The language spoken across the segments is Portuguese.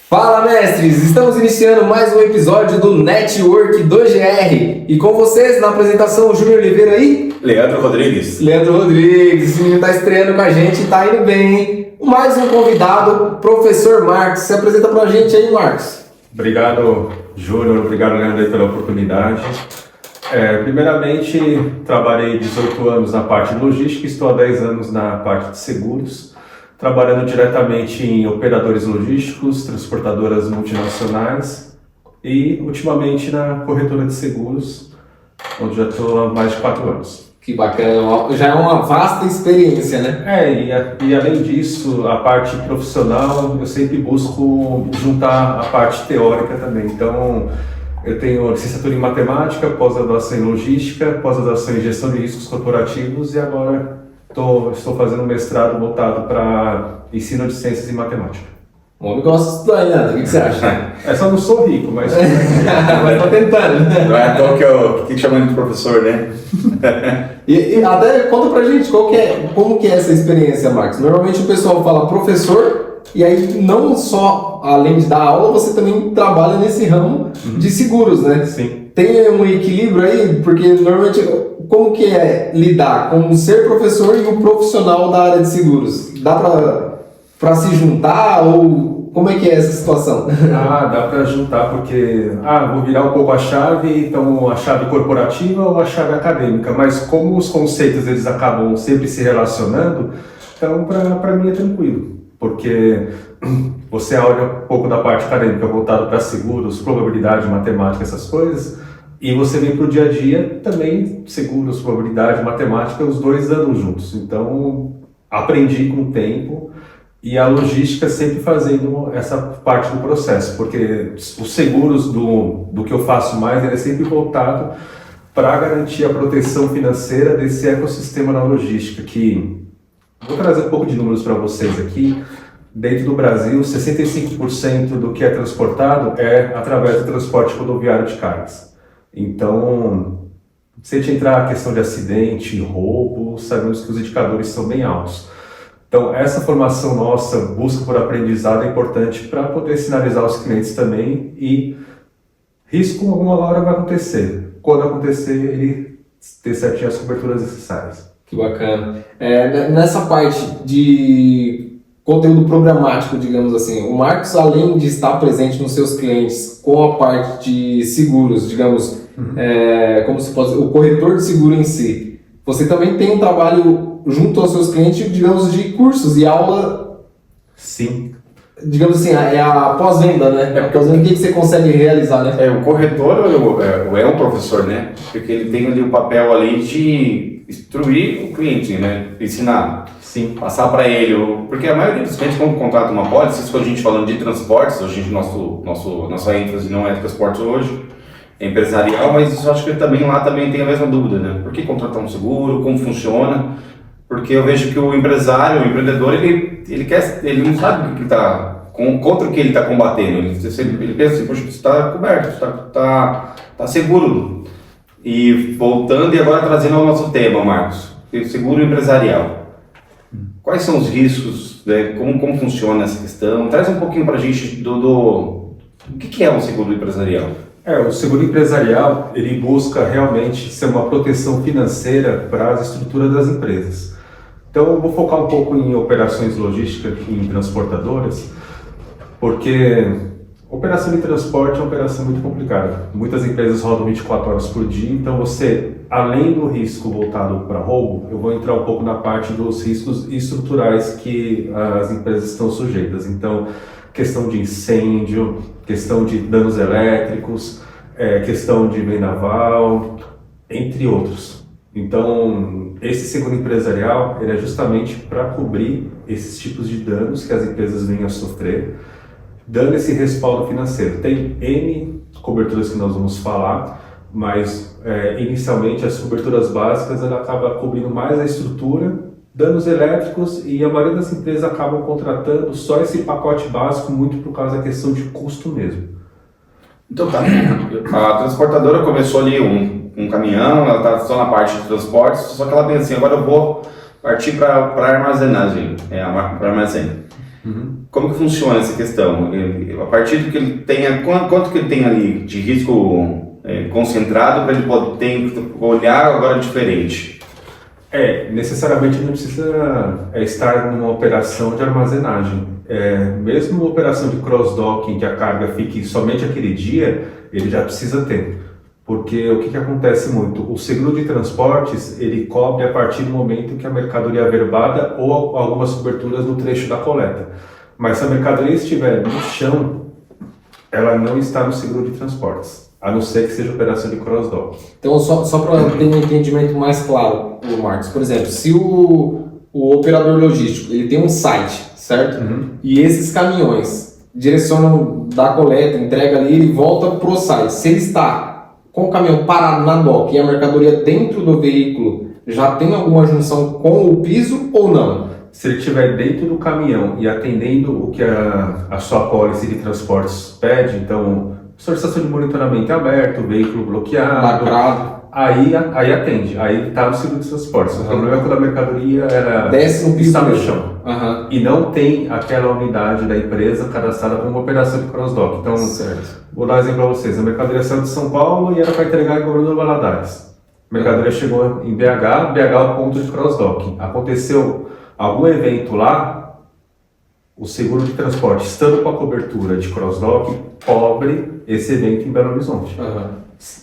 Fala, mestres! Estamos iniciando mais um episódio do Network 2GR. E com vocês, na apresentação, o Júnior Oliveira aí. Leandro Rodrigues. Esse menino tá estreando com a gente, tá indo bem, hein? Mais um convidado, professor Marcos. Se apresenta pra gente aí, Marcos. Obrigado, Júnior. Obrigado, Leandro, pela oportunidade. Primeiramente, trabalhei 18 anos na parte de logística e estou há 10 anos na parte de seguros, trabalhando diretamente em operadores logísticos, transportadoras multinacionais e, ultimamente, na corretora de seguros, onde já estou há mais de 4 anos. Que bacana, já é uma vasta experiência, né? E além disso, a parte profissional, eu sempre busco juntar a parte teórica também. Então, eu tenho licenciatura em matemática, pós-graduação em logística, pós-graduação em gestão de riscos corporativos e agora estou fazendo um mestrado voltado para ensino de ciências e matemática. O homem gosta de estudar, Leandro. O que você acha? Só não sou rico, mas... mas tá tentando. Não é à toa que eu fico chamando de professor, né? E até conta pra gente como que é essa experiência, Marcos. Normalmente o pessoal fala professor e aí não só, além de dar aula, você também trabalha nesse ramo de seguros, né? Sim. Tem um equilíbrio aí? Porque normalmente, como que é lidar com ser professor e o profissional da área de seguros? Dá pra se juntar ou como é que é essa situação? Dá para juntar porque, vou virar um pouco a chave, então a chave corporativa ou a chave acadêmica, mas como os conceitos eles acabam sempre se relacionando, então para mim é tranquilo, porque você olha um pouco da parte acadêmica voltada para seguros, probabilidade, matemática, essas coisas, e você vem para o dia a dia também, seguros, probabilidade, matemática, os dois andam juntos, então aprendi com o tempo. E a logística sempre fazendo essa parte do processo, porque os seguros do que eu faço mais, ele é sempre voltado para garantir a proteção financeira desse ecossistema na logística, que vou trazer um pouco de números para vocês aqui. Dentro do Brasil, 65% do que é transportado é através do transporte rodoviário de cargas. Então, se a gente entrar na questão de acidente, roubo, sabemos que os indicadores são bem altos. Então, essa formação nossa, busca por aprendizado, é importante para poder sinalizar aos clientes também e risco alguma hora vai acontecer. Quando acontecer, ele ter certinho as coberturas necessárias. Que bacana. Nessa parte de conteúdo programático, digamos assim, o Marcos, além de estar presente nos seus clientes com a parte de seguros, digamos, como se fosse o corretor de seguro em si, você também tem um trabalho junto aos seus clientes, digamos, de cursos e aula. Sim. Digamos assim, é a pós-venda, né? Pós-venda, o que você consegue realizar, né? O corretor é um professor, né? Porque ele tem ali o papel ali de instruir o cliente, né? Ensinar. Sim. Passar para ele. Porque a maioria dos clientes, quando contrata uma pólice, isso que a gente falando de transportes, hoje nossa ênfase não é transportes hoje, é empresarial, mas isso eu acho que também lá também tem a mesma dúvida, né? Por que contratar um seguro? Como funciona? Porque eu vejo que o empresário, o empreendedor, ele não sabe o que está, contra o que ele está combatendo. Ele pensa assim, poxa, você está coberto, está seguro. E voltando e agora trazendo ao nosso tema, Marcos, seguro empresarial. Quais são os riscos, né? Como funciona essa questão? Traz um pouquinho para a gente do que é um seguro empresarial. O seguro empresarial, ele busca realmente ser uma proteção financeira para as estruturas das empresas. Então, eu vou focar um pouco em operações logísticas em transportadoras, porque operação de transporte é uma operação muito complicada. Muitas empresas rodam 24 horas por dia, então você, além do risco voltado para roubo, eu vou entrar um pouco na parte dos riscos estruturais que as empresas estão sujeitas. Então, questão de incêndio, questão de danos elétricos, questão de vendaval, entre outros. Então, esse seguro empresarial ele é justamente para cobrir esses tipos de danos que as empresas venham a sofrer, dando esse respaldo financeiro. Tem N coberturas que nós vamos falar, mas inicialmente as coberturas básicas ela acaba cobrindo mais a estrutura, danos elétricos, e a maioria das empresas acabam contratando só esse pacote básico muito por causa da questão de custo mesmo. Então tá, a transportadora começou ali um caminhão, ela está só na parte de transportes, só que ela pensa assim, agora eu vou partir para armazenagem, para armazém. Como que funciona essa questão? A partir do que ele tenha, quanto que ele tem ali de risco concentrado para ele poder olhar agora diferente? Necessariamente ele não precisa estar numa operação de armazenagem. Mesmo uma operação de cross-docking, que a carga fique somente aquele dia, ele já precisa ter. Porque o que acontece muito? O seguro de transportes, ele cobre a partir do momento que a mercadoria é averbada ou algumas coberturas no trecho da coleta. Mas se a mercadoria estiver no chão, ela não está no seguro de transportes, a não ser que seja operação de cross-dock. Então, só para ter um entendimento mais claro, Marcos, por exemplo, se o operador logístico ele tem um site, certo? E esses caminhões direcionam da coleta, entrega ali, ele volta para o site. Se ele está com o caminhão parado na dock e a mercadoria dentro do veículo, já tem alguma junção com o piso ou não? Se ele estiver dentro do caminhão e atendendo o que a sua apólice de transportes pede, então, solicitação de monitoramento aberto, veículo bloqueado, lacrado, aí atende, aí está no seguro de transportes. O problema é quando a mercadoria desce no piso, está no chão. E não tem aquela unidade da empresa cadastrada como uma operação de cross-dock. Então, vou dar um exemplo para vocês. A mercadoria saiu de São Paulo e era para entregar em Governador Valadares. A mercadoria chegou em BH é o ponto de cross-dock. Aconteceu algum evento lá, o seguro de transporte, estando com a cobertura de cross-dock, cobre esse evento em Belo Horizonte.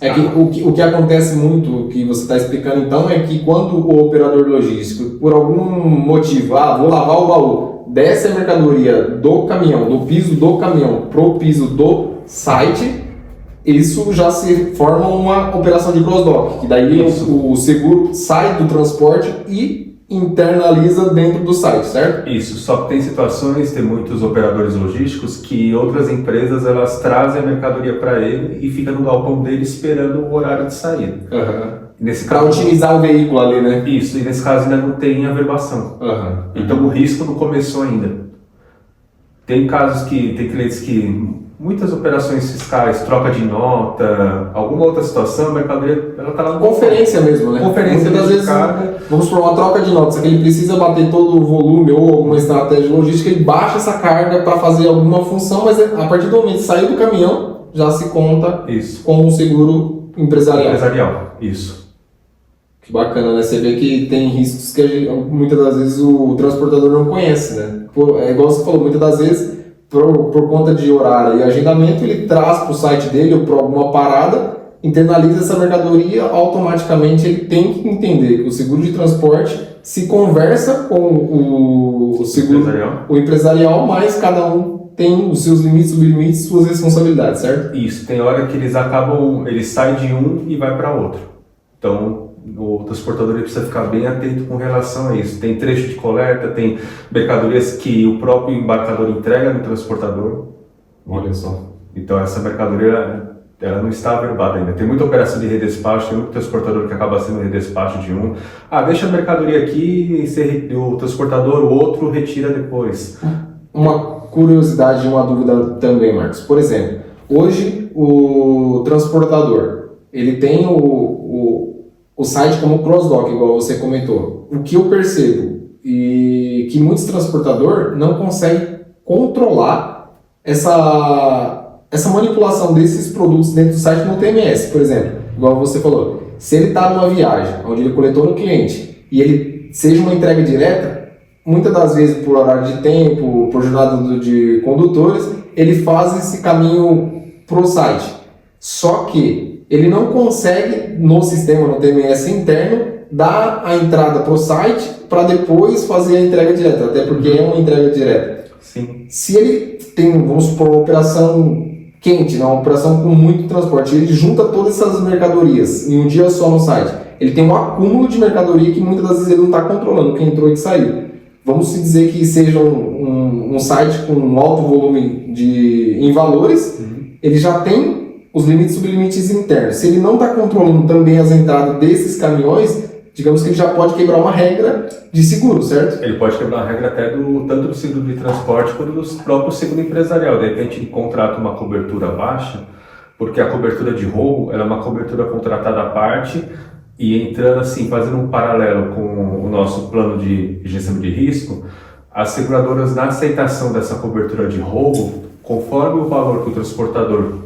É que o que acontece muito, o que você está explicando então, é que quando o operador logístico, por algum motivo, vou lavar o baú, desce a mercadoria do caminhão, do piso do caminhão pro piso do site, isso já se forma uma operação de cross-dock, que daí o seguro sai do transporte e internaliza dentro do site, certo? Isso, só que tem situações, tem muitos operadores logísticos que outras empresas elas trazem a mercadoria para ele e fica no galpão dele esperando o horário de saída. Para otimizar o veículo ali, né? Isso, e nesse caso ainda não tem averbação. Então o risco não começou ainda. Tem casos que, tem clientes que, muitas operações fiscais, troca de nota, alguma outra situação, a mercadoria ela está lá. Conferência mesmo, né? Conferência muitas vezes, vamos por uma troca de notas, que ele precisa bater todo o volume ou alguma estratégia logística, ele baixa essa carga para fazer alguma função, mas a partir do momento que saiu do caminhão, já se conta com o seguro empresarial. Isso. Que bacana, né? Você vê que tem riscos que muitas das vezes o transportador não conhece, né? É igual você falou, muitas das vezes por conta de horário e agendamento, ele traz para o site dele ou para alguma parada, internaliza essa mercadoria, automaticamente ele tem que entender que o seguro de transporte se conversa com o seguro empresarial, mas cada um tem os seus limites, sublimites, suas responsabilidades, certo? Isso, tem hora que eles saem de um e vai para outro. Então, o transportador ele precisa ficar bem atento com relação a isso. Tem trecho de coleta, tem mercadorias que o próprio embarcador entrega no transportador. Olha só. Então essa mercadoria ela não está averbada ainda. Tem muita operação de redespacho, tem muito transportador que acaba sendo redespacho de um. Deixa a mercadoria aqui e o transportador, o outro retira depois. Uma curiosidade e uma dúvida também, Marcos. Por exemplo, hoje o transportador, ele tem o site como cross-dock, igual você comentou. O que eu percebo e que muitos transportadores não conseguem controlar essa manipulação desses produtos dentro do site no TMS, por exemplo. Igual você falou, se ele está numa viagem onde ele coletou no cliente e ele seja uma entrega direta, muitas das vezes por horário de tempo, por jornada de condutores, ele faz esse caminho para o site. Só que ele não consegue, no sistema, no TMS interno, dar a entrada para o site para depois fazer a entrega direta, até porque é uma entrega direta. Sim. Se ele tem, vamos supor, uma operação quente, uma operação com muito transporte, ele junta todas essas mercadorias em um dia só no site, ele tem um acúmulo de mercadoria que muitas das vezes ele não está controlando, quem entrou e que saiu. Vamos dizer que seja um site com um alto volume em valores, ele já tem os limites e sublimites internos. Se ele não está controlando também as entradas desses caminhões, digamos que ele já pode quebrar uma regra de seguro, certo? Ele pode quebrar uma regra até tanto do seguro de transporte quanto do próprio seguro empresarial. De repente ele contrata uma cobertura baixa, porque a cobertura de roubo ela é uma cobertura contratada à parte e entrando assim, fazendo um paralelo com o nosso plano de gestão de risco, as seguradoras, na aceitação dessa cobertura de roubo, conforme o valor que o transportador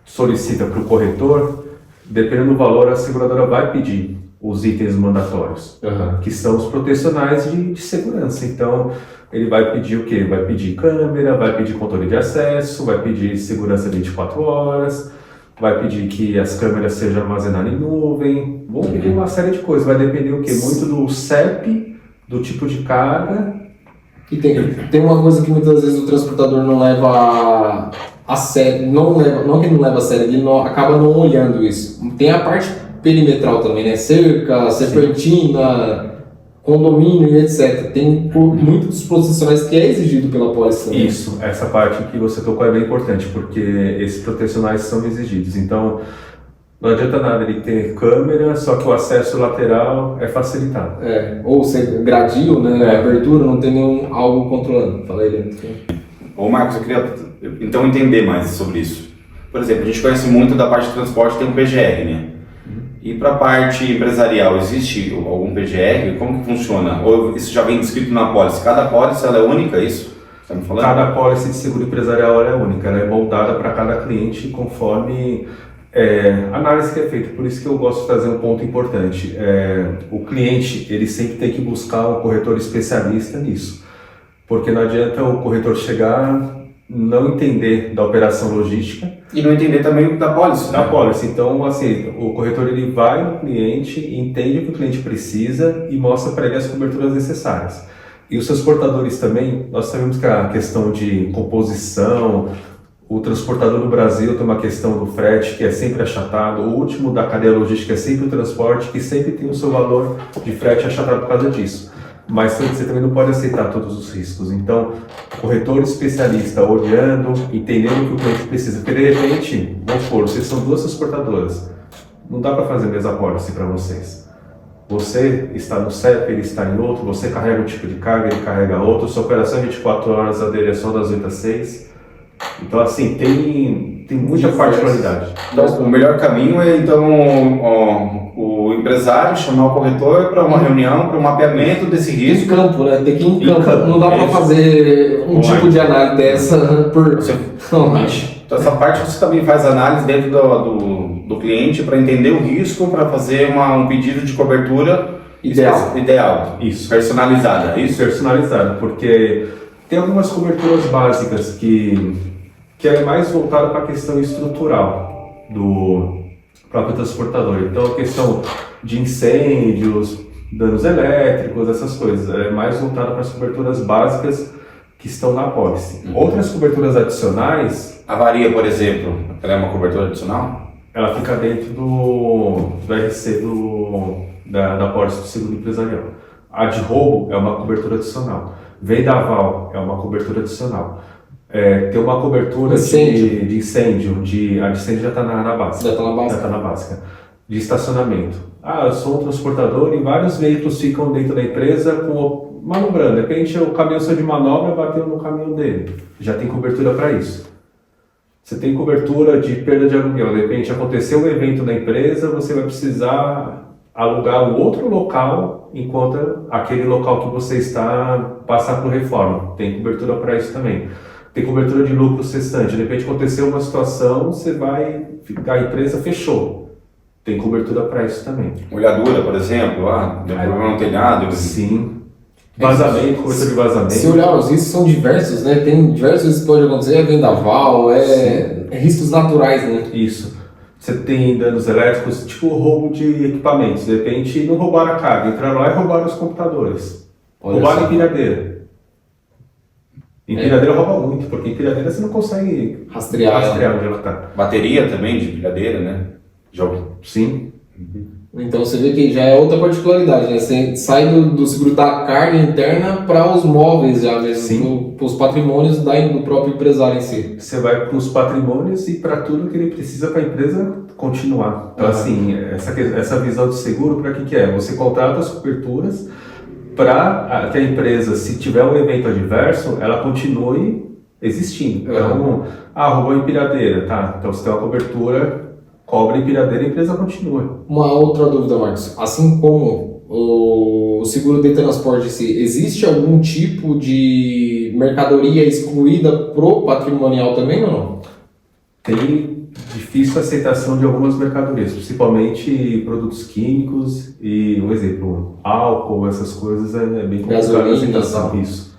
solicita para o corretor, dependendo do valor, a seguradora vai pedir os itens mandatórios, que são os protecionais de segurança. Então, ele vai pedir o quê? Vai pedir câmera, vai pedir controle de acesso, vai pedir segurança 24 horas, vai pedir que as câmeras sejam armazenadas em nuvem, vão pedir uma série de coisas, vai depender o quê? Muito do CEP, do tipo de carga. E tem uma coisa que muitas vezes o transportador não leva a sério, não que ele não leva a sério, ele acaba não olhando isso. Tem a parte perimetral também, né? Cerca, serpentina, condomínio e etc. Tem muitos dos protecionais que é exigido pela polícia também. Isso, essa parte que você tocou é bem importante, porque esses protecionais são exigidos. Então, não adianta nada ele ter câmera, só que o acesso lateral é facilitado. Ou ser gradil, né? Abertura, não tem algo controlando. Fala aí, Ô Marcos, eu queria então entender mais sobre isso. Por exemplo, a gente conhece muito da parte de transporte, tem um PGR, né? E para a parte empresarial, existe algum PGR? Como que funciona? Ou isso já vem descrito na pólice? Cada pólice ela é única, é isso? Você está me falando? Cada pólice de seguro empresarial ela é única, ela é moldada para cada cliente conforme a análise que é feita. Por isso que eu gosto de trazer um ponto importante. O cliente ele sempre tem que buscar um corretor especialista nisso, porque não adianta o corretor chegar, não entender da operação logística e não entender também da pólice. Da pólice. Então, assim, o corretor ele vai no cliente, entende o que o cliente precisa e mostra para ele as coberturas necessárias. E os transportadores também, nós sabemos que a questão de composição, o transportador no Brasil tem uma questão do frete que é sempre achatado, o último da cadeia logística é sempre o transporte, que sempre tem o seu valor de frete achatado por causa disso. Mas você também não pode aceitar todos os riscos. Então, corretor especialista olhando, entendendo o que o cliente precisa. Porque de repente, vamos supor, vocês são duas transportadoras. Não dá para fazer a mesma pólice para vocês. Você está no CEP, ele está em outro, você carrega um tipo de carga, ele carrega outro, sua operação é 24 horas, a dele é só das 8 às 6. Então, assim, tem muita particularidade. Então, o melhor caminho é, então, o empresário chamar o corretor para uma reunião, para um mapeamento desse risco. Em campo, né? Tem que ir em campo. Não dá para fazer um tipo de análise dessa por... Então, essa parte você também faz análise dentro do cliente para entender o risco, para fazer um pedido de cobertura ideal. Isso. Personalizada. Isso? Personalizada, porque tem algumas coberturas básicas que é mais voltada para a questão estrutural do próprio transportador. Então, a questão de incêndios, danos elétricos, essas coisas, é mais voltada para as coberturas básicas que estão na pólice. Outras coberturas adicionais... Avaria, por exemplo, ela é uma cobertura adicional? Ela fica dentro do RC da pólice do seguro empresarial. A de roubo é uma cobertura adicional. Vendaval é uma cobertura adicional. Tem uma cobertura de incêndio, a de incêndio já está na básica. Já está na básica. Já está na básica. De estacionamento. Eu sou um transportador e vários veículos ficam dentro da empresa manobrando. De repente o caminhão saiu de manobra e bateu no caminhão dele. Já tem cobertura para isso. Você tem cobertura de perda de aluguel. De repente aconteceu um evento na empresa, você vai precisar alugar um outro local enquanto aquele local que você está passar por reforma. Tem cobertura para isso também. Tem cobertura de lucro cessante. De repente aconteceu uma situação, a empresa fechou. Tem cobertura para isso também. Molhadura, por exemplo, deu problema no telhado. Sim. Vazamento, cobertura de vazamento. Se olhar, os riscos são diversos, né? Tem diversos riscos que podem acontecer, vendaval, riscos naturais, né? Isso. Você tem danos elétricos, tipo roubo de equipamentos. De repente não roubaram a carga, entraram lá e roubaram os computadores. Roubaram empilhadeira. Empilhadeira rouba muito, porque empilhadeira você não consegue rastrear onde ela está. Bateria também de empilhadeira, né? Sim. Então você vê que já é outra particularidade, né? Você sai do seguro da carga interna para os móveis já mesmo, para os patrimônios do próprio empresário em si. Você vai para os patrimônios e para tudo que ele precisa para a empresa continuar. Então assim, essa visão de seguro para que é? Você contrata as coberturas para que a empresa, se tiver um evento adverso, ela continue existindo. Então, roubou empilhadeira, tá? Então você tem uma cobertura, cobre empilhadeira e a empresa continua. Uma outra dúvida, Marcos. Assim como o seguro de transporte em si, existe algum tipo de mercadoria excluída pro patrimonial também ou não? Tem difícil aceitação de algumas mercadorias, principalmente produtos químicos e, um exemplo, álcool, essas coisas é bem complicado a aceitação. Isso.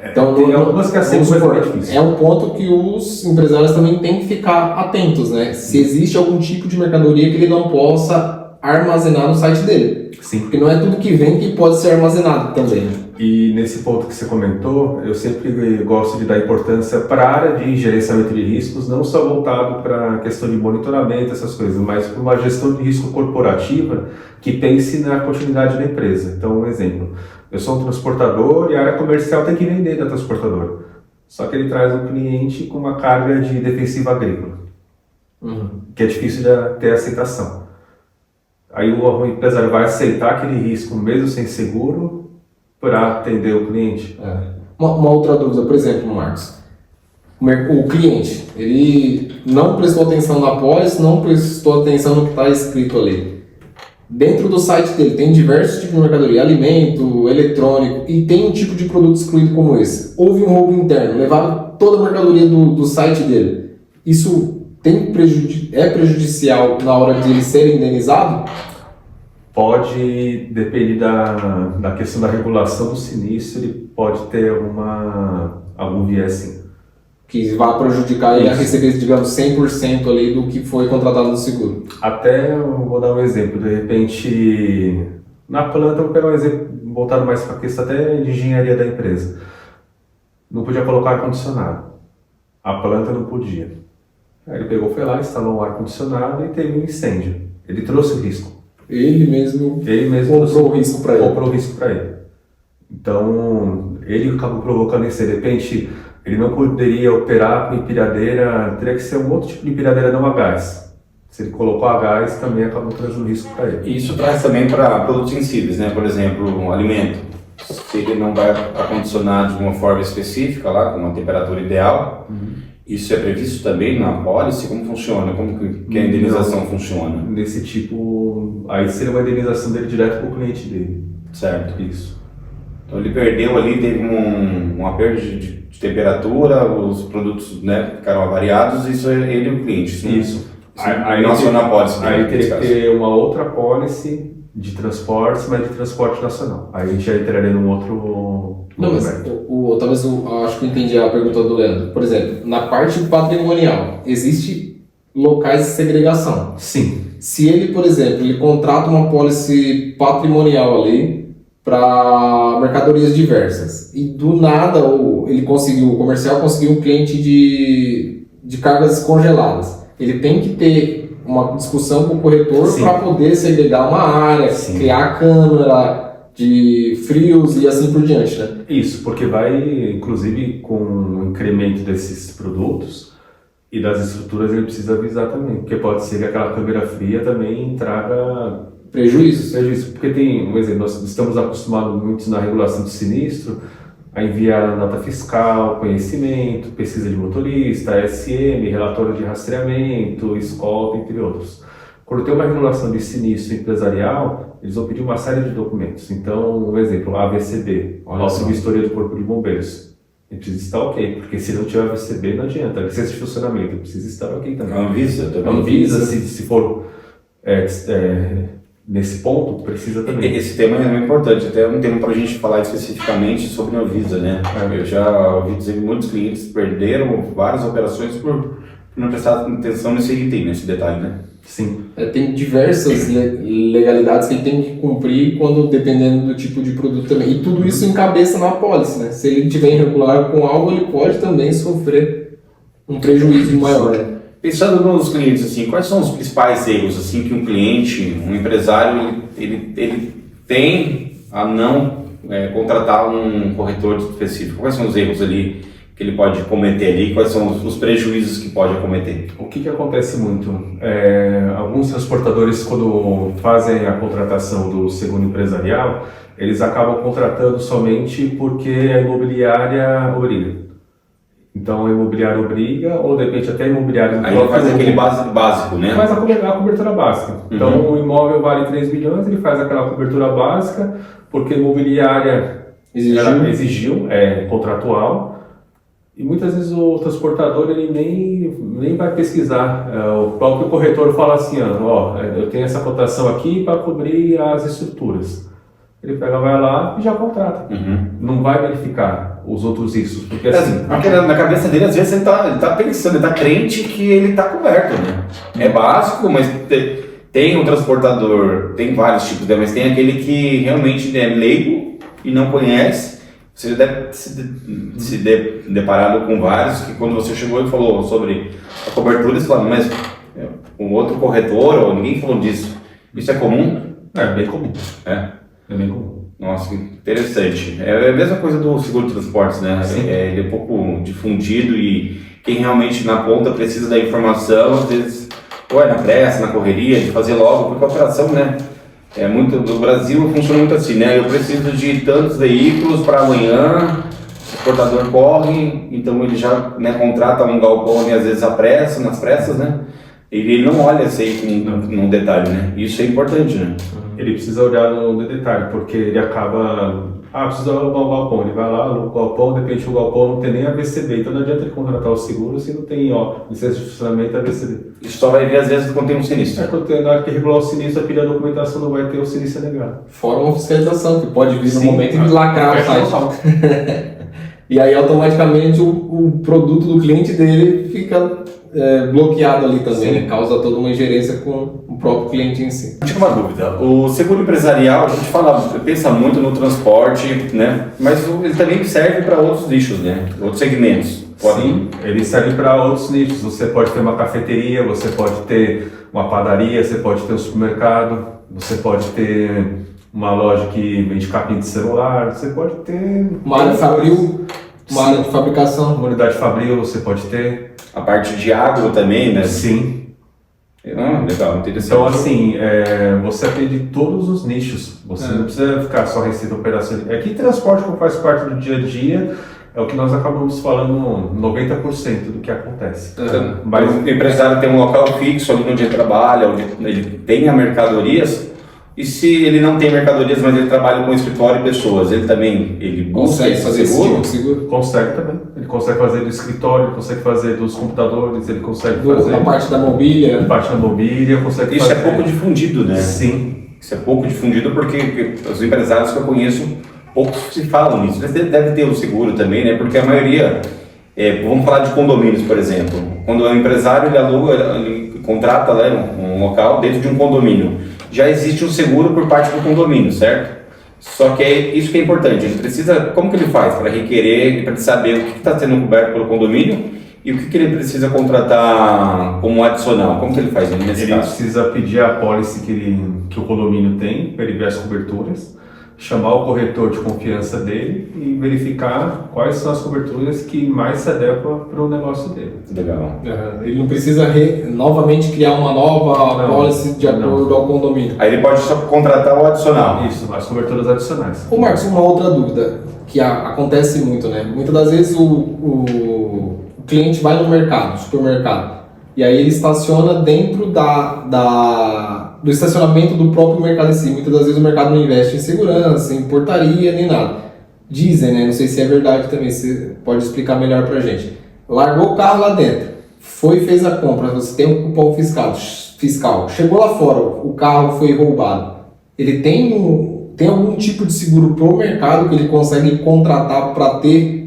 Então, tem algumas que aceitam, mas é difícil. É um ponto que os empresários também têm que ficar atentos, né? Se existe algum tipo de mercadoria que ele não possa armazenar no site dele. Sim. Porque não é tudo que vem que pode ser armazenado também. E nesse ponto que você comentou, eu sempre gosto de dar importância para a área de gerenciamento de riscos, não só voltado para a questão de monitoramento, essas coisas, mas para uma gestão de risco corporativa que pense na continuidade da empresa. Então, um exemplo, eu sou um transportador e a área comercial tem que vender da transportadora. Só que ele traz um cliente com uma carga de defensiva agrícola, que é difícil de ter aceitação. Aí o empresário vai aceitar aquele risco mesmo sem seguro para atender o cliente. Uma outra dúvida, por exemplo, Marcos, o cliente, ele não prestou atenção na apólice, não prestou atenção no que está escrito ali. Dentro do site dele tem diversos tipos de mercadoria, alimento, eletrônico, e tem um tipo de produto excluído como esse. Houve um roubo interno, levaram toda a mercadoria do site dele. Isso é prejudicial na hora de ele ser indenizado? Pode, depender da questão da regulação do sinistro, ele pode ter algum viés sim. Que vai prejudicar ele a receber, digamos, 100% ali do que foi contratado no seguro. Até, eu vou dar um exemplo, de repente, na planta, eu vou pegar um exemplo voltado mais para a questão até de engenharia da empresa. Não podia colocar ar-condicionado. A planta não podia. Aí ele pegou, foi lá, instalou um ar-condicionado e teve um incêndio. Ele trouxe o risco. Ele mesmo comprou o risco para ele. Então, ele acabou provocando isso. De repente, ele não poderia operar com empilhadeira, teria que ser um outro tipo de empilhadeira não a gás. Se ele colocou a gás, também acabou trazendo risco para ele. Isso traz também para produtos sensíveis, né? Por exemplo, um alimento. Se ele não vai acondicionar de uma forma específica, lá, com uma temperatura ideal, isso é previsto também na apólice? Como funciona? Como que a indenização funciona? Nesse tipo, aí seria uma indenização dele direto para o cliente dele. Certo. Isso. Então ele perdeu ali, teve uma perda de temperatura, os produtos, né, ficaram avariados, isso é ele e o cliente. Isso. Aí nacional apólice. Aí teria que ter uma outra apólice de transportes, mas de transporte nacional. Aí a gente já entraria num outro... Não, mas talvez acho que eu entendi a pergunta do Leandro. Por exemplo, na parte patrimonial, existe locais de segregação. Sim. Se ele, por exemplo, ele contrata uma apólice patrimonial ali para mercadorias diversas e do nada o comercial conseguiu um cliente de cargas congeladas, ele tem que ter uma discussão com o corretor para poder segregar uma área, criar a câmara de frios e assim por diante, né? Isso, porque vai, inclusive, com o incremento desses produtos e das estruturas, ele precisa avisar também, porque pode ser que aquela câmera fria também traga prejuízo, porque tem, um exemplo, nós estamos acostumados muito na regulação do sinistro a enviar nota fiscal, conhecimento, pesquisa de motorista, SM, relatório de rastreamento, escolta, entre outros. Quando tem uma regulação de sinistro empresarial, eles vão pedir uma série de documentos. Então, um exemplo, a AVCB, a nossa vistoria do Corpo de Bombeiros. Ele precisa estar ok, porque se não tiver AVCB não adianta. A licença de funcionamento precisa estar ok também. A Anvisa também. A Anvisa, se for nesse ponto, precisa também. Esse tema é muito importante, até um tema para a gente falar especificamente sobre a Anvisa, né? Eu já ouvi dizer que muitos clientes perderam várias operações por não prestar atenção nesse item, nesse detalhe, né? Sim. Tem diversas legalidades que ele tem que cumprir dependendo do tipo de produto também. E tudo isso encabeça na apólice, né? Se ele estiver irregular com algo, ele pode também sofrer um prejuízo maior, né? Pensando nos clientes, assim, quais são os principais erros assim, que um cliente, um empresário, ele tem a não contratar um corretor específico? Quais são os erros ali que ele pode cometer ali? Quais são os prejuízos que pode acometer? O que acontece muito? Alguns transportadores, quando fazem a contratação do seguro empresarial, eles acabam contratando somente porque a imobiliária obriga. Então o imobiliário obriga, ou de repente até imobiliário... Aí ele faz aquele básico, né? Faz a cobertura básica. Então o imóvel vale 3 milhões, ele faz aquela cobertura básica, porque a imobiliária exigiu, é contratual, e muitas vezes o transportador ele nem vai pesquisar. O próprio corretor fala assim, ó, eu tenho essa cotação aqui para cobrir as estruturas. Ele pega, vai lá e já contrata. Não vai verificar os outros riscos. Porque assim. Porque na cabeça dele, às vezes, ele tá pensando, ele tá crente que ele tá coberto, né? É básico, mas tem um transportador, tem vários tipos, né? Mas tem aquele que realmente é leigo e não conhece. Você deve se deparado com vários que quando você chegou e falou sobre a cobertura, você falou, mas um outro corretor ou ninguém falou disso. Isso é comum? É bem comum. É bem comum. Nossa, interessante. É a mesma coisa do seguro de transportes, né? Ele é pouco difundido e quem realmente na ponta precisa da informação, às vezes, ou é na pressa, na correria, de fazer logo, porque a operação, né? É muito, do Brasil funciona muito assim, né? Eu preciso de tantos veículos para amanhã, o transportador corre, então ele já, né, contrata um galpão e às vezes nas pressas, né? Ele não olha isso aí num detalhe, né? Isso é importante, né? Ele precisa olhar no detalhe, porque ele acaba... precisa alugar um galpão. Ele vai lá, aluga o galpão, de repente o galpão não tem nem ABCD, então não adianta ele contratar o seguro se não tem, licença de funcionamento ABCD. Isso só vai ver às vezes quando tem um sinistro. Na hora que regular o sinistro, pedir a documentação, não vai ter o sinistro negado. Fora uma fiscalização, que pode vir no momento e lacrar o site. E aí automaticamente o produto do cliente dele fica bloqueado ali também, né? Causa toda uma ingerência com o próprio cliente em si. Tinha uma dúvida, o seguro empresarial, a gente pensa muito no transporte, né? Mas ele também serve para outros nichos, né? Outros segmentos. Sim, ele serve para outros nichos. Você pode ter uma cafeteria, você pode ter uma padaria, você pode ter um supermercado, você pode ter uma loja que vende capinha de celular, você pode ter... Uma área fabril, uma área de fabricação. Uma unidade fabril você pode ter. A parte de agro também, né? Sim. Legal, interessante. Então, assim, você atende todos os nichos. Você não precisa ficar só receita operacional. Aqui, transporte, como faz parte do dia a dia, é o que nós acabamos falando 90% do que acontece. Mas o empresário tem um local fixo ali onde ele trabalha, onde ele tem mercadorias. E se ele não tem mercadorias, mas ele trabalha com escritório e pessoas, ele busca consegue fazer esse tipo de seguro? Consegue também. Ele consegue fazer do escritório, ele consegue fazer dos computadores, ele consegue fazer... Na parte da mobília. Consegue Isso fazer... é pouco difundido, né? Sim. Isso é pouco difundido porque os empresários que eu conheço, poucos se falam nisso. Mas deve ter o seguro também, né? Porque a maioria... vamos falar de condomínios, por exemplo. Quando o empresário ele contrata um local dentro de um condomínio, já existe um seguro por parte do condomínio, certo? Só que é isso que é importante, ele precisa, como que ele faz para requerer, para saber o que está sendo coberto pelo condomínio e o que ele precisa contratar como adicional, como que ele faz nesse ele caso? Precisa pedir a pólice que o condomínio tem, para ele ver as coberturas, chamar o corretor de confiança dele e verificar quais são as coberturas que mais se adequam para o negócio dele. Legal. Ele não precisa novamente criar uma nova policy de acordo ao condomínio. Aí ele pode só contratar o adicional. Isso, as coberturas adicionais. Ô Marcos, uma outra dúvida que acontece muito, né? Muitas das vezes o cliente vai no mercado, supermercado, e aí ele estaciona dentro do estacionamento do próprio mercado em si. Muitas das vezes o mercado não investe em segurança, em portaria, nem nada. Dizem, né? Não sei se é verdade também, você pode explicar melhor pra gente. Largou o carro lá dentro, fez a compra, você tem um cupom fiscal, chegou lá fora, o carro foi roubado. Ele tem algum tipo de seguro pro mercado que ele consegue contratar para ter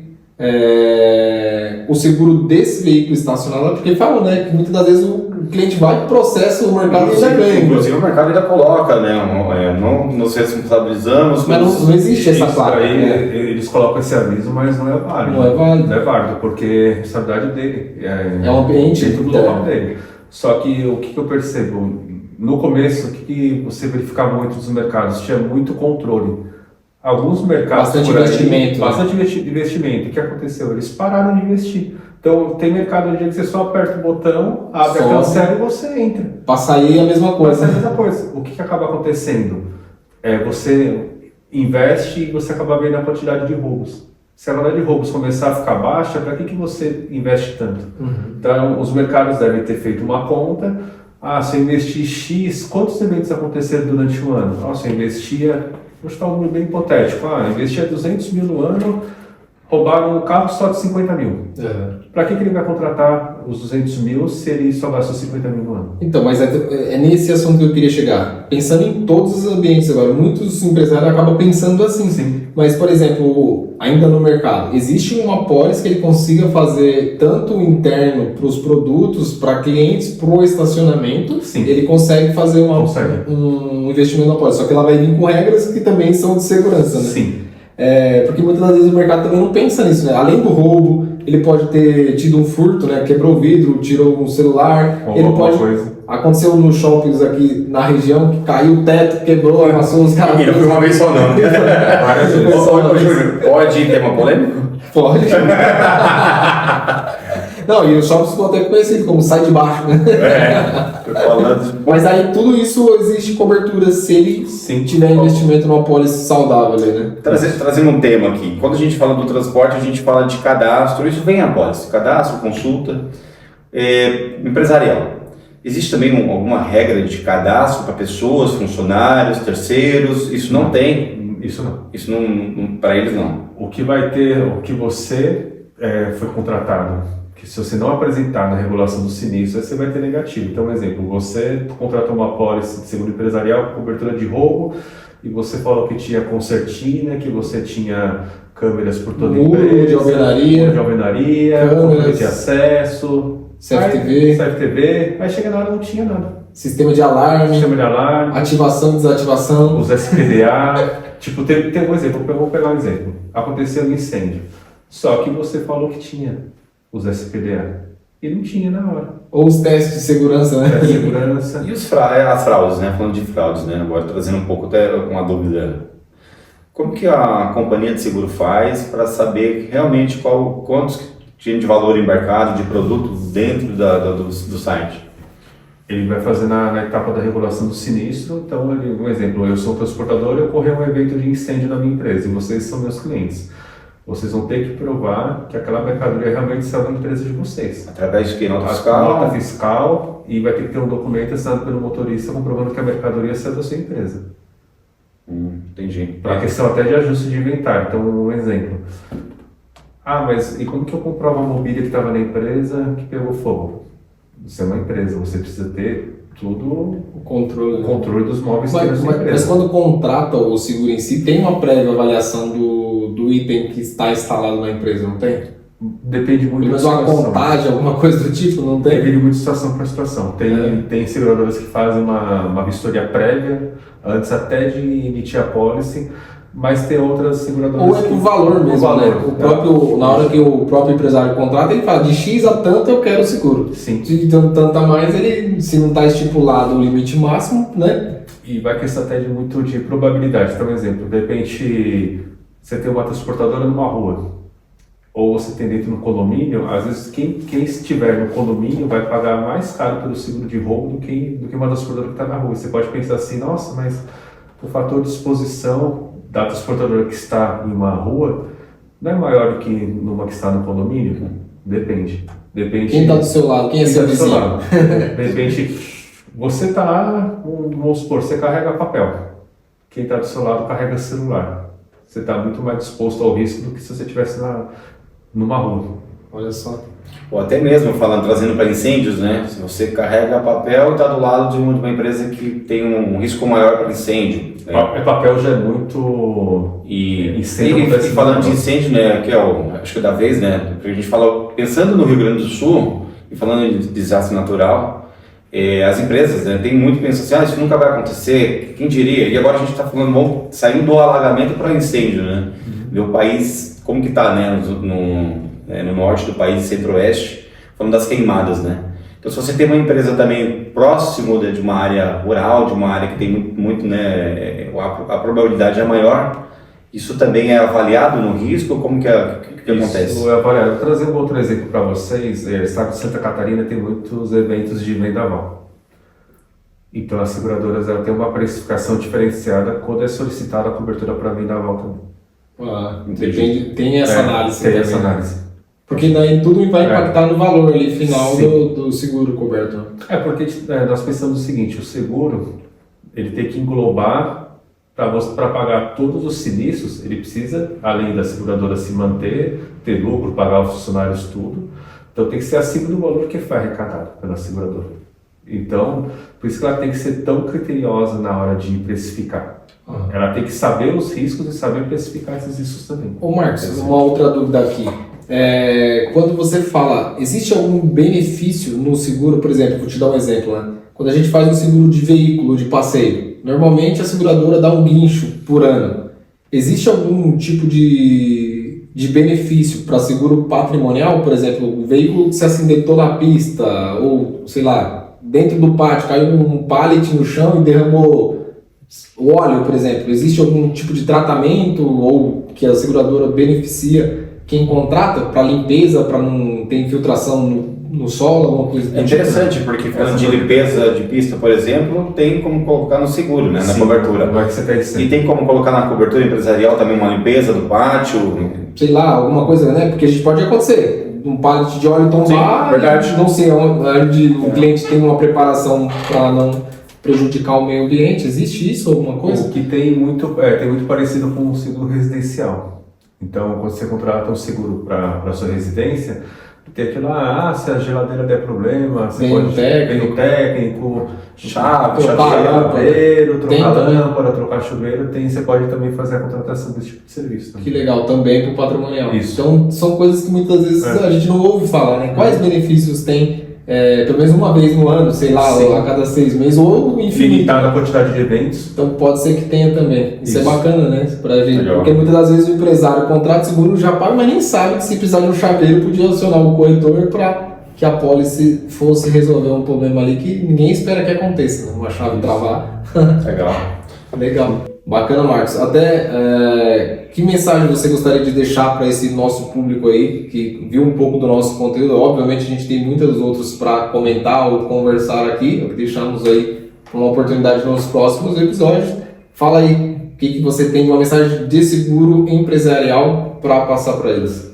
o seguro desse veículo estacionado lá? Porque falam, né, que muitas das vezes o cliente vai, processa o mercado e já ganha. Inclusive o mercado ainda coloca, né? Não nos responsabilizamos. Mas não existe essa placa. Eles colocam esse aviso, mas não é válido. Não é válido. Não é válido, porque é responsabilidade dele. É um ambiente dentro do local dele. Só que o que eu percebo? No começo, o que você verificava muito nos mercados? Tinha muito controle. Alguns mercados... Bastante investimento. Bastante investimento. O que aconteceu? Eles pararam de investir. Então, tem mercado hoje que você só aperta o botão, abre a cancela e você entra. Para sair é a mesma coisa. O que acaba acontecendo? Você investe e você acaba vendo a quantidade de roubos. Se a valor de roubos começar a ficar baixa, para que você investe tanto? Então, os mercados devem ter feito uma conta. Se eu investir X, quantos eventos aconteceram durante o ano? Se eu investia, vou chutar um número bem hipotético, eu investia 200 mil no ano, roubaram um carro só de 50 mil. Para que ele vai contratar os 200 mil se ele só gastou 50 mil no ano? Então, mas é nesse assunto que eu queria chegar. Pensando em todos os ambientes agora, muitos empresários acabam pensando assim. Sim. Mas, por exemplo, ainda no mercado, existe uma pólice que ele consiga fazer tanto interno para os produtos, para clientes, para o estacionamento. Sim. Ele consegue fazer Consegue. um investimento na pólice, só que ela vai vir com regras que também são de segurança, né? Sim. Porque muitas das vezes o mercado também não pensa nisso, né? Além do roubo, ele pode ter tido um furto, né? Quebrou o vidro, tirou um celular. Ou Ele alguma pode. coisa. Aconteceu nos shoppings aqui na região que caiu o teto, quebrou, amassou os caras. E não foi uma vez só não. Várias vezes. Ô, Júnior, pode ter uma polêmica? Pode. Não, e os shoppings ficam até conhecidos como sai de baixo, né? Tô falando. Mas aí tudo isso existe cobertura se ele tiver investimento numa pólice saudável ali, né? Trazendo um tema aqui, quando a gente fala do transporte, a gente fala de cadastro, isso vem a pólice, cadastro, consulta, empresarial. Existe também alguma regra de cadastro para pessoas, funcionários, terceiros? Isso não tem? Isso não. Isso não para eles não. O que vai ter, o que você foi contratado, que se você não apresentar na regulação do sinistro, você vai ter negativo. Então, um exemplo, você contratou uma pólice de seguro empresarial com cobertura de roubo e você falou que tinha concertina, que você tinha câmeras por toda a empresa, muro de alvenaria, controle de acesso, CFTV, aí chega na hora não tinha nada. sistema de alarme, ativação e desativação, os SPDA. Tipo, tem um exemplo, eu vou pegar um exemplo. Aconteceu um incêndio, só que você falou que tinha os SPDA e não tinha na hora. Ou os testes de segurança, né? Teste de segurança. E as fraudes, né? Falando de fraudes, né? Agora trazendo um pouco até uma dúvida. Como que a companhia de seguro faz para saber realmente quantos tinha de valor embarcado, de produto dentro do site? Ele vai fazer na etapa da regulação do sinistro. Então, um exemplo, eu sou um transportador e ocorreu um evento de incêndio na minha empresa e vocês são meus clientes. Vocês vão ter que provar que aquela mercadoria realmente saiu da empresa de vocês. Através de que? Nota fiscal? Nota fiscal, e vai ter que ter um documento assinado pelo motorista comprovando que a mercadoria saiu da sua empresa. Entendi. Para a questão até de ajuste de inventário. Então, um exemplo. Mas e como que eu comprovo a mobília que estava na empresa que pegou fogo? Você é uma empresa, você precisa ter tudo O controle dos móveis que tem na sua Mas empresa. quando contrata o seguro em si, tem uma prévia avaliação do item que está instalado na empresa, não tem? Depende muito Pelo da menos uma situação. contagem, alguma coisa do tipo, não tem? Depende muito de situação para situação. Tem seguradoras que fazem uma vistoria prévia, antes até de emitir a pólice, mas tem outras seguradoras Ou é por valor mesmo, né? Na hora que o próprio empresário contrata, ele fala, de X a tanto eu quero o seguro. Sim. De tanto a mais, ele, se não está estipulado o limite máximo, né? E vai questão até muito de probabilidade. Então, um exemplo, de repente você tem uma transportadora numa rua, ou você tem dentro no condomínio, às vezes quem estiver no condomínio vai pagar mais caro pelo seguro de roubo do que uma transportadora que está na rua. Você pode pensar assim, nossa, mas o fator de exposição da transportadora que está em uma rua não é maior do que numa que está no condomínio? Depende. Quem está do seu lado? Quem é seu vizinho? De repente, você está, vamos supor, você carrega papel. Quem está do seu lado carrega celular. Você está muito mais disposto ao risco do que se você estivesse numa rua. Olha só. Ou até mesmo trazendo para incêndios, né? Se você carrega papel e está do lado de uma empresa que tem um risco maior para incêndio. Papel já é muito incêndio. E falando de incêndio, né? Que acho que é da vez, né? Porque a gente fala, pensando no Rio Grande do Sul e falando de desastre natural, as empresas, né, tem muito que pensar assim, isso nunca vai acontecer, quem diria? E agora a gente está falando, saindo do alagamento para incêndio, né? Meu país, como que está, né? No norte do país, centro-oeste, falando das queimadas, né? Então, se você tem uma empresa também próximo de uma área rural, de uma área que tem muito, né, a probabilidade é maior, isso também é avaliado no risco? Como que acontece? Isso é avaliado. Vou trazer um outro exemplo para vocês. O estado de Santa Catarina tem muitos eventos de vendaval. Então, as seguradoras têm uma precificação diferenciada quando é solicitada a cobertura para vendaval também. Depende, tem essa análise. Tem essa análise. Porque daí tudo vai impactar no valor ali final do seguro coberto. Porque nós pensamos o seguinte, o seguro, ele tem que englobar, para pagar todos os sinistros, ele precisa, além da seguradora se manter, ter lucro, pagar os funcionários, tudo. Então tem que ser acima do valor que foi arrecadado pela seguradora. Então, por isso que ela tem que ser tão criteriosa na hora de precificar. Ela tem que saber os riscos e saber precificar esses riscos também. Ô Marcos, uma outra dúvida aqui. Quando você fala, existe algum benefício no seguro, por exemplo, vou te dar um exemplo, né? Quando a gente faz um seguro de veículo, de passeio, normalmente a seguradora dá um guincho por ano. Existe algum tipo de benefício para seguro patrimonial? Por exemplo, o veículo que se acidentou na pista, ou sei lá, dentro do pátio, caiu um pallet no chão e derramou o óleo, por exemplo. Existe algum tipo de tratamento ou que a seguradora beneficia quem contrata para limpeza, para não ter infiltração no solo, alguma coisa do É interessante, porque falando de limpeza de pista, por exemplo, tem como colocar no seguro, né, na cobertura. E tem como colocar na cobertura empresarial também uma limpeza do pátio? Sei lá, alguma coisa, né? Porque a gente pode acontecer. Um pallet de óleo tombar, verdade. Não sei onde o cliente tem uma preparação para não prejudicar o meio ambiente. Existe isso, alguma coisa? O que tem muito parecido com o seguro residencial. Então, quando você contrata um seguro para a sua residência, tem aquilo lá, se a geladeira der problema, você pode ter um técnico, chaveiro, trocar lâmpada, trocar chuveiro, você pode também fazer a contratação desse tipo de serviço. Que legal, também para o patrimonial. Isso. Então, são coisas que muitas vezes a gente não ouve falar, né? Quais benefícios tem? Pelo menos uma vez no ano, sei lá, ou a cada 6 meses, ou infinitado a quantidade de eventos. Então pode ser que tenha também. Isso é bacana, né? Pra gente, legal. Porque muitas das vezes o empresário contrata seguro já paga, mas nem sabe que se precisar de um chaveiro podia acionar o corretor para que a pólice fosse resolver um problema ali que ninguém espera que aconteça, né? Uma chave travar. Legal. Legal. Bacana, Marcos. Até que mensagem você gostaria de deixar para esse nosso público aí, que viu um pouco do nosso conteúdo? Obviamente a gente tem muitos outros para comentar ou conversar aqui, deixamos aí uma oportunidade nos próximos episódios. Fala aí, o que você tem de uma mensagem de seguro empresarial para passar para eles?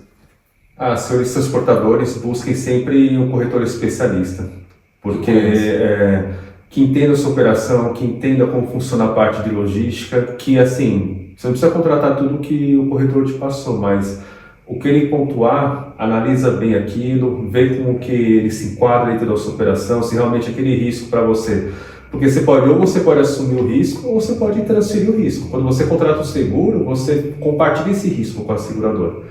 Senhores transportadores, busquem sempre um corretor especialista, porque que entenda a sua operação, que entenda como funciona a parte de logística, que assim, você não precisa contratar tudo que o corretor te passou, mas o que ele pontuar, analisa bem aquilo, vê como que ele se enquadra dentro da sua operação, se realmente aquele risco para você. Porque você pode assumir o risco ou você pode transferir o risco. Quando você contrata o seguro, você compartilha esse risco com a seguradora.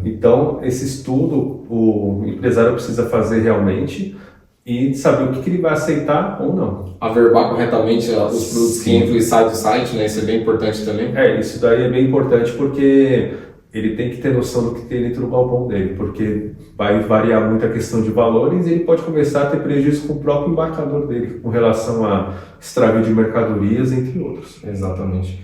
Então, esse estudo o empresário precisa fazer realmente e saber o que ele vai aceitar ou não. Averbar corretamente os produtos que entram e saem do site, né? Isso é bem importante também. Isso daí é bem importante porque ele tem que ter noção do que tem dentro do galpão dele, porque vai variar muito a questão de valores e ele pode começar a ter prejuízo com o próprio embarcador dele, com relação a extravio de mercadorias, entre outros. Exatamente.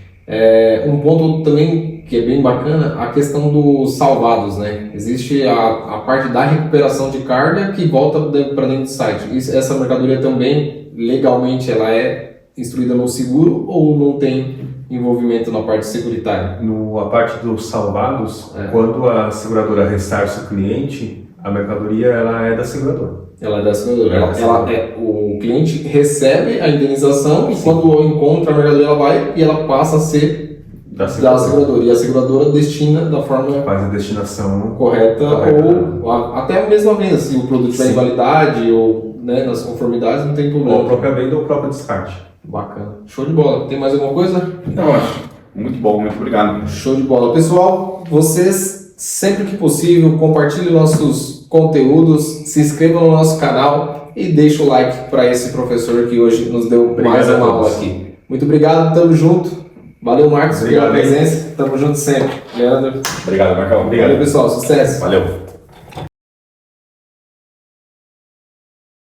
Um ponto também que é bem bacana, a questão dos salvados, né? Existe a parte da recuperação de carga que volta para dentro do site. Essa mercadoria também, legalmente, ela é instruída no seguro ou não tem envolvimento na parte securitária? A parte dos salvados, quando a seguradora ressarce o cliente, a mercadoria ela é da seguradora. Ela é da seguradora. O cliente recebe a indenização e quando encontra a mercadoria ela vai e ela passa a ser da seguradora. E a seguradora destina da forma... Faz a destinação correta. Ou até a mesma venda, se o produto tiver invalidade ou nas conformidades, não tem problema. Ou a própria venda ou o próprio descarte. Bacana. Show de bola. Tem mais alguma coisa? Não, acho. Muito bom, muito obrigado. Show de bola. Pessoal, vocês, sempre que possível, compartilhem nossos conteúdos, se inscrevam no nosso canal e deixem o like para esse professor que hoje nos deu mais uma aula aqui. Muito obrigado, tamo junto. Valeu, Marcos, pela presença. Tamo junto sempre. Leandro. Obrigado, Marcão. Obrigado, pessoal. Sucesso. Valeu.